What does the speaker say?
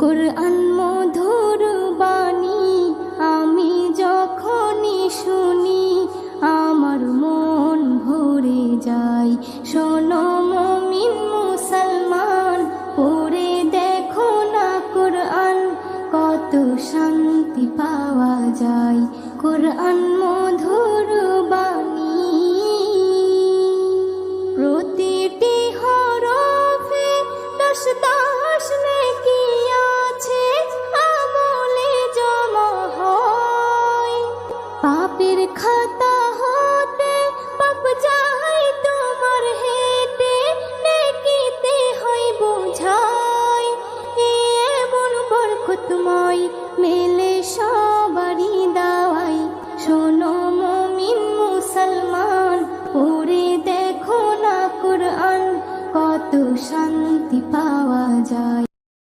কুরআন মধুর বাণী আমি যখনই শুনি আমার মন ভরে যায়। শোনো মুমিন মুসলমান, পড়ে দেখো না কুরআন, কত শান্তি পাওয়া যায়। কুরআন মধুর বাণী, প্রতিটি হরফে দশ দশ নেকি আছে, আমলে জমা হয়। পাপের খাতা হতে পাপ যায় তোমার হেঁটে, নেকিতে হয় বোঝাই। এমন বরকতময় মেলে